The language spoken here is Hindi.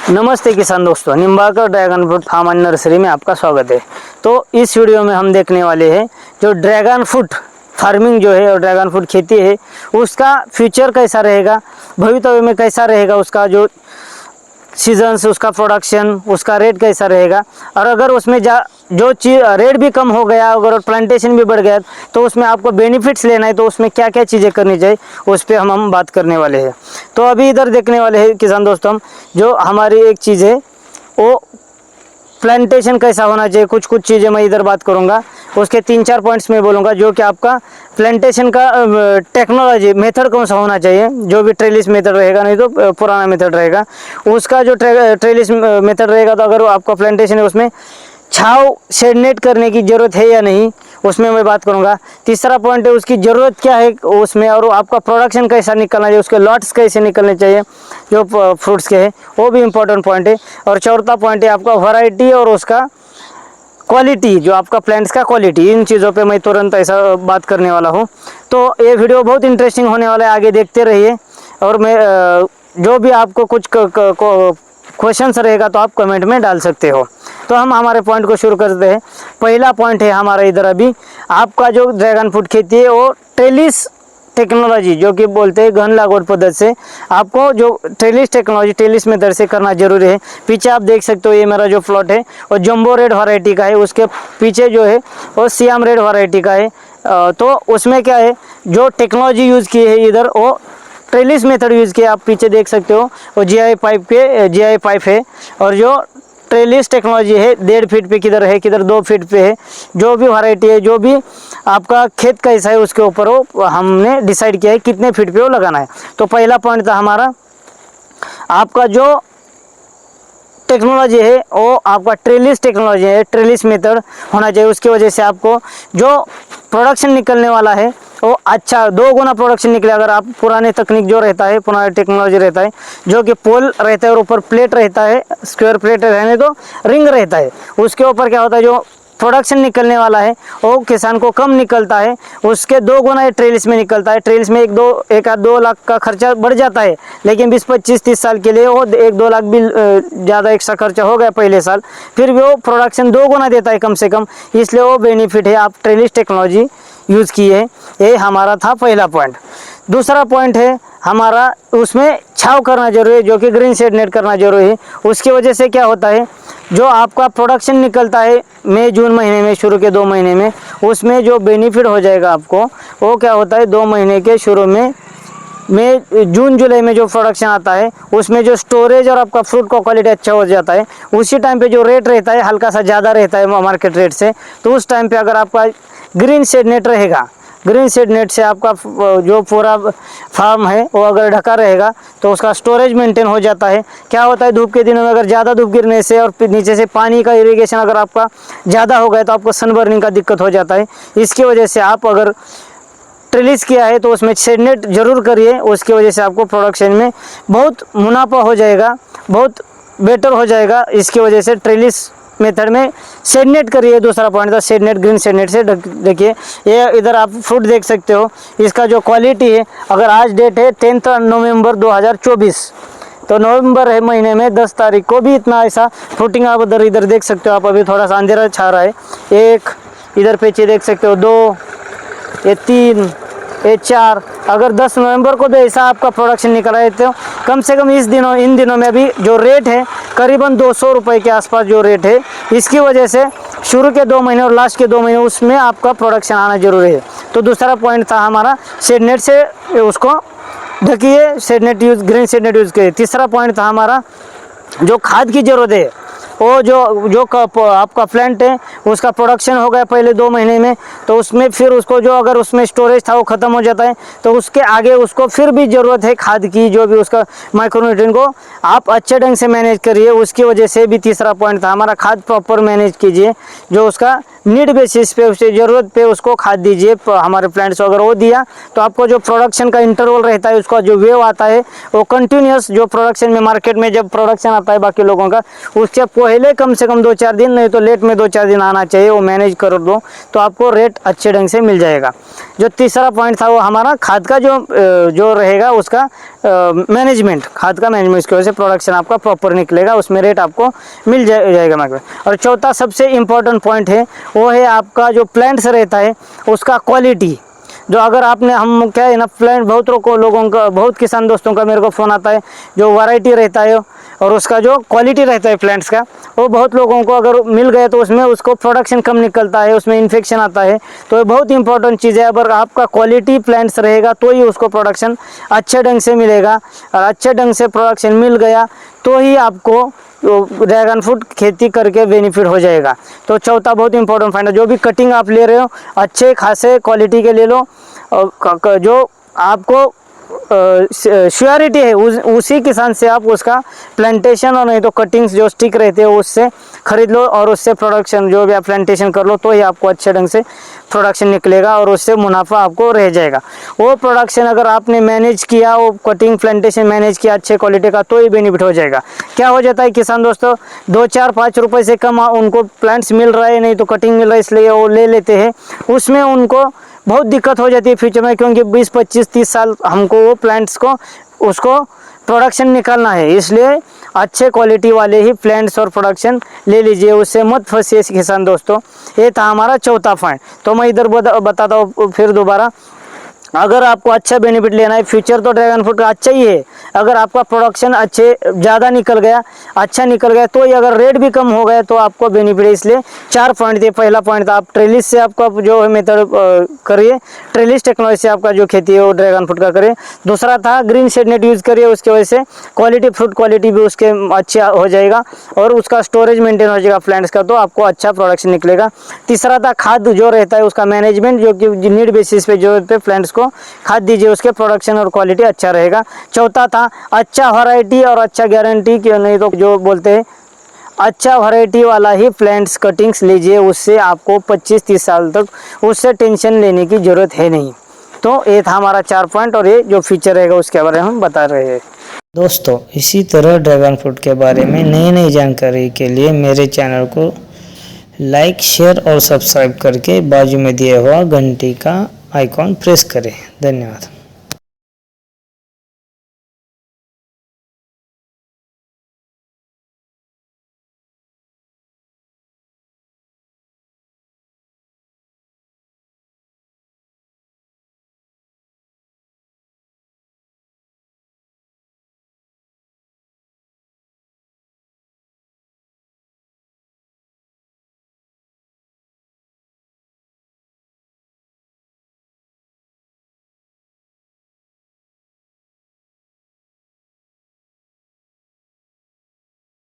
नमस्ते किसान दोस्तों, Nimbkar dragon fruit farm and nursery में आपका स्वागत है। तो इस वीडियो में हम देखने वाले हैं जो ड्रैगन फ्रूट फार्मिंग जो है और ड्रैगन फ्रूट खेती है उसका फ्यूचर कैसा रहेगा, भविष्य में कैसा रहेगा, उसका जो सीजन्स, उसका प्रोडक्शन, उसका रेट कैसा रहेगा। और अगर उसमें जो चीज़ रेट भी कम हो गया, अगर प्लांटेशन भी बढ़ गया तो उसमें आपको बेनिफिट्स लेना है तो उसमें क्या क्या चीज़ें करनी चाहिए उस पर हम बात करने वाले हैं। तो अभी इधर देखने वाले हैं किसान दोस्तों, हम जो हमारी एक चीज़ है वो प्लांटेशन कैसा होना चाहिए। कुछ चीज़ें मैं इधर बात करूंगा, उसके 3-4 पॉइंट्स में बोलूँगा जो कि आपका प्लांटेशन का टेक्नोलॉजी मेथड कौन सा होना चाहिए। जो भी ट्रेलिस मेथड रहेगा, नहीं तो पुराना मेथड रहेगा, उसका जो ट्रेलिस मेथड रहेगा तो अगर आपका प्लांटेशन है उसमें छाव शेड नेट करने की ज़रूरत है या नहीं, उसमें मैं बात करूंगा। तीसरा पॉइंट है उसकी ज़रूरत क्या है उसमें, और आपका प्रोडक्शन कैसा निकलना चाहिए, उसके लॉट्स कैसे निकलने चाहिए जो फ्रूट्स के हैं, वो भी इम्पोर्टेंट पॉइंट है। और चौथा पॉइंट है आपका वैरायटी और उसका क्वालिटी, जो आपका प्लांट्स का क्वालिटी। इन चीज़ों पे मैं तुरंत ऐसा बात करने वाला हूँ। तो ये वीडियो बहुत इंटरेस्टिंग होने वाला है, आगे देखते रहिए। और मैं जो भी आपको कुछ क्वेश्चंस रहेगा तो आप कमेंट में डाल सकते हो। तो हम हमारे पॉइंट को शुरू करते हैं। पहला पॉइंट है हमारा इधर अभी आपका जो ड्रैगन फ्रूट खेती है वो ट्रेलिस टेक्नोलॉजी, जो कि बोलते हैं गहन लागवड पद्धति से, आपको जो ट्रेलिस टेक्नोलॉजी ट्रेलिस मेथड से करना जरूरी है। पीछे आप देख सकते हो ये मेरा जो प्लॉट है वो जंबो रेड वैरायटी का है, उसके पीछे जो है वो सियाम रेड वैरायटी का है। तो उसमें क्या है, जो टेक्नोलॉजी यूज़ की है इधर वो ट्रेलिस मेथड यूज़ किया। आप पीछे देख सकते हो वो जीआई पाइप है, और जो ट्रेलिस टेक्नोलॉजी है 1.5 फीट पे किधर है, किधर 2 फीट पे है। जो भी वैरायटी है, जो भी आपका खेत कैसा है उसके ऊपर वो हमने डिसाइड किया है कितने फीट पे वो लगाना है। तो पहला पॉइंट था हमारा, आपका जो टेक्नोलॉजी है वो आपका ट्रेलिस टेक्नोलॉजी है, ट्रेलिस मेथड होना चाहिए। उसकी वजह से आपको जो प्रोडक्शन निकलने वाला है वो अच्छा 2 गुना प्रोडक्शन निकले। अगर आप पुराने तकनीक जो रहता है, पुराना टेक्नोलॉजी रहता है जो कि पोल रहता है और ऊपर प्लेट रहता है, स्क्वायर प्लेट रहने तो रिंग रहता है, उसके ऊपर क्या होता है जो प्रोडक्शन निकलने वाला है वो किसान को कम निकलता है, उसके 2 गुना ये ट्रेलिस में निकलता है। ट्रेलिस में 1-2 लाख का खर्चा बढ़ जाता है, लेकिन 20-25-30 साल के लिए वो 1-2 लाख भी ज़्यादा एक्स्ट्रा खर्चा हो गया पहले साल, फिर भी वो प्रोडक्शन 2 गुना देता है कम से कम, इसलिए वो बेनिफिट है। आप ट्रेलिस टेक्नोलॉजी यूज़ की है, ये हमारा था पहला पॉइंट। दूसरा पॉइंट है हमारा, उसमें छाव करना जरूरी है, जो कि ग्रीन शेड नेट करना जरूरी है। उसकी वजह से क्या होता है, जो आपका प्रोडक्शन निकलता है मई जून महीने में, शुरू के 2 महीने में, उसमें जो बेनिफिट हो जाएगा आपको वो क्या होता है, 2 महीने के शुरू में जून जुलाई में जो प्रोडक्शन आता है उसमें जो स्टोरेज और आपका फ्रूट का क्वालिटी अच्छा हो जाता है। उसी टाइम पे जो रेट रहता है हल्का सा ज़्यादा रहता है मार्केट रेट से, तो उस टाइम पे अगर आपका ग्रीन शेड नेट रहेगा, ग्रीन शेड नेट से आपका जो पूरा फार्म है वो अगर ढका रहेगा तो उसका स्टोरेज मेंटेन हो जाता है। क्या होता है, धूप के दिनों में अगर ज़्यादा धूप गिरने से और नीचे से पानी का इरिगेशन अगर आपका ज़्यादा हो गया तो आपको सनबर्निंग का दिक्कत हो जाता है। इसकी वजह से आप अगर ट्रेलिस किया है तो उसमें शेड नेट जरूर करिए, उसकी वजह से आपको प्रोडक्शन में बहुत मुनाफा हो जाएगा, बहुत बेटर हो जाएगा। इसकी वजह से ट्रेलिस मेथड में शेड नेट करिए। दूसरा पॉइंट था shade net, green shade net से देखिए। ये इधर आप फ्रूट देख सकते हो, इसका जो क्वालिटी है, अगर आज डेट है 10 नवंबर 2024, तो नवंबर है महीने में 10 तारीख को भी इतना ऐसा फ्रूटिंग आप इधर देख सकते हो। आप अभी थोड़ा सा अंधेरा छा रहा है, 1 इधर पीछे देख सकते हो, 2, ये 3, ये 4। अगर 10 नवंबर को भी ऐसा आपका प्रोडक्शन निकल है तो कम से कम इन दिनों में अभी जो रेट है करीबन 200 रुपये के आसपास जो रेट है, इसकी वजह से शुरू के 2 महीने और लास्ट के 2 महीने उसमें आपका प्रोडक्शन आना जरूरी है। तो दूसरा पॉइंट था हमारा, शेड नेट से उसको ढकिए, shade net use, green shade net use करिए। तीसरा पॉइंट था हमारा, जो खाद की ज़रूरत है वो जो आपका प्लांट है उसका प्रोडक्शन हो गया पहले 2 महीने में, तो उसमें फिर उसको जो अगर उसमें स्टोरेज था वो ख़त्म हो जाता है, तो उसके आगे उसको फिर भी ज़रूरत है खाद की, जो भी उसका माइक्रोन्यूट्रिएंट को आप अच्छे ढंग से मैनेज करिए। उसकी वजह से भी तीसरा पॉइंट था हमारा, खाद प्रॉपर मैनेज कीजिए, जो उसका नीड बेसिस पे, उसकी ज़रूरत पे उसको खाद दीजिए। हमारे प्लांट्स अगर वो दिया तो आपको जो प्रोडक्शन का इंटरवल रहता है, उसका जो वेव आता है वो कंटिन्यूस, जो प्रोडक्शन में मार्केट में जब प्रोडक्शन आता है बाकी लोगों का, उससे पहले कम से कम 2-4 दिन, नहीं तो लेट में 2-4 दिन आना चाहिए, वो मैनेज कर दो तो आपको रेट अच्छे ढंग से मिल जाएगा। जो तीसरा पॉइंट था वो हमारा खाद का जो रहेगा उसका मैनेजमेंट, खाद का मैनेजमेंट, इसकी वजह से प्रोडक्शन आपका प्रॉपर निकलेगा, उसमें रेट आपको मिल जाएगा मार्केट में। और चौथा सबसे इम्पोर्टेंट पॉइंट है वो है आपका जो प्लांट्स रहता है उसका क्वालिटी। जो अगर आपने, हम क्या है ना, प्लांट बहुत लोगों का, बहुत किसान दोस्तों का मेरे को फ़ोन आता है, जो वैरायटी रहता है और उसका जो क्वालिटी रहता है प्लांट्स का, वो बहुत लोगों को अगर मिल गए तो उसमें उसको प्रोडक्शन कम निकलता है, उसमें इन्फेक्शन आता है। तो ये बहुत इंपॉर्टेंट चीज़ है, अगर आपका क्वालिटी प्लांट्स रहेगा तो ही उसको प्रोडक्शन अच्छे ढंग से मिलेगा, और अच्छे ढंग से प्रोडक्शन मिल गया तो ही आपको ड्रैगन फ्रूट खेती करके बेनिफिट हो जाएगा। तो चौथा बहुत इंपॉर्टेंट पॉइंट है, जो भी कटिंग आप ले रहे हो अच्छे खासे क्वालिटी के ले लो, और जो आपको श्योरिटी है उसी किसान से आप उसका प्लांटेशन और नहीं तो कटिंग्स जो स्टिक रहते हैं उससे खरीद लो, और उससे प्रोडक्शन जो भी आप प्लांटेशन कर लो तो ही आपको अच्छे ढंग से प्रोडक्शन निकलेगा और उससे मुनाफा आपको रह जाएगा। वो प्रोडक्शन अगर आपने मैनेज किया, वो कटिंग प्लांटेशन मैनेज किया अच्छे क्वालिटी का, तो ही बेनिफिट हो जाएगा। क्या हो जाता है किसान दोस्तों, 2-4-5 रुपये से कम उनको प्लांट्स मिल रहा है, नहीं तो कटिंग मिल रहा है, इसलिए वो ले लेते हैं। उसमें उनको बहुत दिक्कत हो जाती है फ्यूचर में, क्योंकि 20-25-30 साल हमको वो प्लांट्स को उसको प्रोडक्शन निकालना है। इसलिए अच्छे क्वालिटी वाले ही प्लांट्स और प्रोडक्शन ले लीजिए, उससे मत फंसिए किसान दोस्तों। ये था हमारा चौथा पॉइंट। तो मैं इधर बताता हूँ फिर दोबारा, अगर आपको अच्छा बेनिफिट लेना है, फ्यूचर तो ड्रैगन फ्रूट का अच्छा ही है। अगर आपका प्रोडक्शन ज़्यादा निकल गया, अच्छा निकल गया, तो ये अगर रेट भी कम हो गया तो आपको बेनिफिट है। इसलिए 4 पॉइंट थे। पहला पॉइंट था आप ट्रेलिस से आपका जो है मेथड करिए, ट्रेलिस टेक्नोलॉजी से आपका जो खेती है वो ड्रैगन फ्रूट का करिए। दूसरा था ग्रीन शेड नेट यूज़ करिए, उसकी वजह से फ्रूट क्वालिटी भी उसके अच्छा हो जाएगा और उसका स्टोरेज मेंटेन हो जाएगा प्लांट्स का, तो आपको अच्छा प्रोडक्शन निकलेगा। तीसरा था खाद जो रहता है उसका मैनेजमेंट, जो कि नीड बेसिस पे जो पे प्लांट्स को खाद दीजिए, उसके प्रोडक्शन और क्वालिटी अच्छा रहेगा। चौथा था अच्छा वैरायटी और अच्छा गारंटी, क्यों नहीं तो जो बोलते हैं अच्छा वैरायटी वाला ही प्लांट्स कटिंग्स लीजिए, उससे आपको 25-30 साल तक उससे टेंशन लेने की ज़रूरत है नहीं। तो ये था हमारा 4 पॉइंट, और ये जो फीचर रहेगा उसके बारे में हम बता रहे हैं। दोस्तों इसी तरह ड्रैगन फ्रूट के बारे में नई नई जानकारी के लिए मेरे चैनल को लाइक, शेयर और सब्सक्राइब करके बाजू में दिया हुआ घंटी का आइकॉन प्रेस करें। धन्यवाद।